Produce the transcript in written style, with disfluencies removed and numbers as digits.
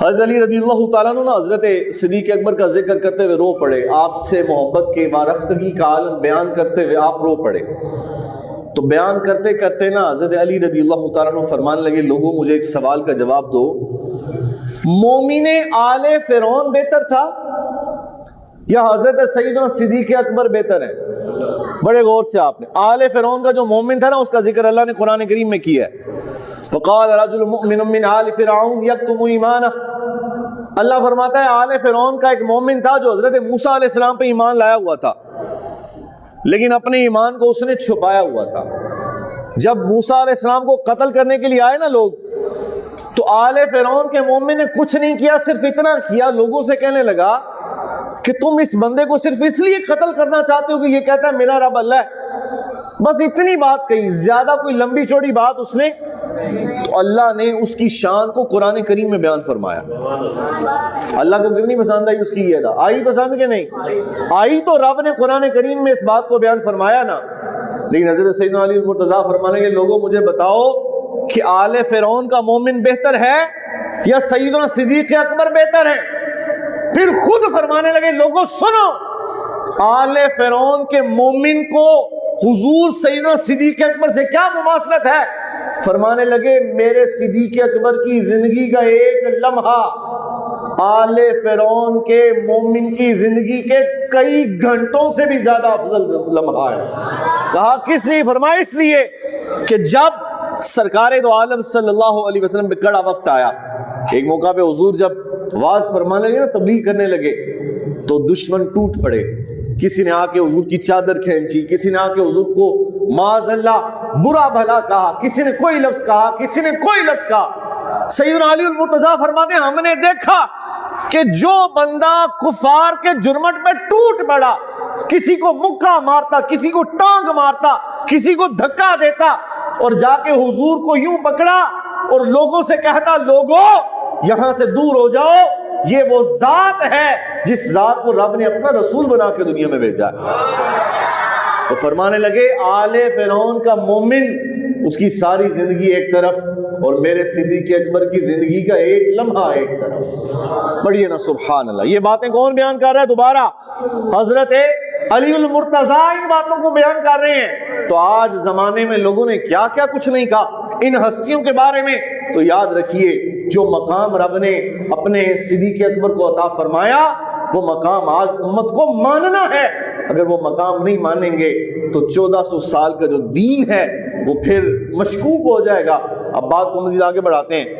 حضرت علی رضی اللہ تعالیٰ عنہ حضرت صدیق اکبر کا ذکر کرتے ہوئے رو پڑے، آپ سے محبت کے وارفتگی کا عالم بیان کرتے ہوئے آپ رو پڑے۔ تو بیان کرتے کرتے نا حضرت علی رضی اللہ تعالیٰ عنہ فرمانے لگے، لوگوں مجھے ایک سوال کا جواب دو، مومن آل فرعون بہتر تھا یا حضرت سیدنا صدیق اکبر بہتر ہے؟ بڑے غور سے آپ نے، آل فرعون کا جو مومن تھا نا اس کا ذکر اللہ نے قرآن کریم میں کیا ہے۔ وقال رجل مؤمن من آل فرعون یکتم ایمانہ، اللہ فرماتا ہے آل فرعون کا ایک مومن تھا جو حضرت موسیٰ علیہ السلام پہ ایمان لایا ہوا تھا، لیکن اپنے ایمان کو اس نے چھپایا ہوا تھا۔ جب موسیٰ علیہ السلام کو قتل کرنے کے لیے آئے نا لوگ، تو آل فرعون کے مومن نے کچھ نہیں کیا، صرف اتنا کیا، لوگوں سے کہنے لگا کہ تم اس بندے کو صرف اس لیے قتل کرنا چاہتے ہو کہ یہ کہتا ہے میرا رب اللہ ہے، بس اتنی بات کہی، زیادہ کوئی لمبی چوڑی بات اس نے۔ تو اللہ نے اس کی شان کو قرآن کریم میں بیان فرمایا۔ اللہ کو کتنی پسند آئی اس کی یہ ادا؟ آئی پسند کہ نہیں آئی؟ تو رب نے قرآن کریم میں اس بات کو بیان فرمایا نا۔ لیکن حضرت سیدنا علی مرتضیٰ فرمانے کے لوگوں مجھے بتاؤ کہ آل فرعون کا مومن بہتر ہے یا سیدنا صدیق اکبر بہتر ہے؟ پھر خود فرمانے لگے لوگوں سنو، آل فرعون کے مومن کو حضور سیدنا صدیق اکبر سے کیا مماثلت ہے؟ فرمانے لگے میرے صدیق اکبر کی زندگی کا ایک لمحہ آل فرعون کے مومن کی زندگی کے کئی گھنٹوں سے بھی زیادہ افضل لمحہ ہے۔ کہا کس لیے؟ فرمایا اس لیے کہ جب سرکار دو عالم صلی اللہ علیہ وسلم پہ کڑا وقت آیا، ایک موقع پہ حضور جب واز فرمانے لگے نا، تبلیغ کرنے لگے، تو دشمن ٹوٹ پڑے، کسی نے آ کے حضور کی چادر کھینچی، کسی نے آ کے حضور کو معاذ اللہ برا بھلا کہا، کسی نے کوئی لفظ کہا، کسی نے کوئی لفظ کہا۔ سیدنا علی المرتضیٰ فرماتے ہیں ہم نے دیکھا کہ جو بندہ کفار کے جرمٹ پہ ٹوٹ پڑا، کسی کو مکہ مارتا، کسی کو ٹانگ مارتا، کسی کو دھکا دیتا، اور جا کے حضور کو یوں پکڑا اور لوگوں سے کہتا لوگوں یہاں سے دور ہو جاؤ، یہ وہ ذات ہے جس ذات کو رب نے اپنا رسول بنا کے دنیا میں بھیجا ہے۔ تو فرمانے لگے آل فرعون کا مومن اس کی ساری زندگی ایک طرف اور میرے صدیق اکبر کی زندگی کا ایک لمحہ ایک طرف۔ پڑھیے نا سبحان اللہ۔ یہ باتیں کون بیان کر رہا ہے؟ دوبارہ حضرت علی المرتضیٰ ان باتوں کو بیان کر رہے ہیں۔ تو آج زمانے میں لوگوں نے کیا کیا کچھ نہیں کہا ان ہستیوں کے بارے میں۔ تو یاد رکھیے جو مقام رب نے اپنے صدیق اکبر کو عطا فرمایا وہ مقام آج امت کو ماننا ہے۔ اگر وہ مقام نہیں مانیں گے تو 1400 سال کا جو دین ہے وہ پھر مشکوک ہو جائے گا۔ اب بات کو مزید آگے بڑھاتے ہیں۔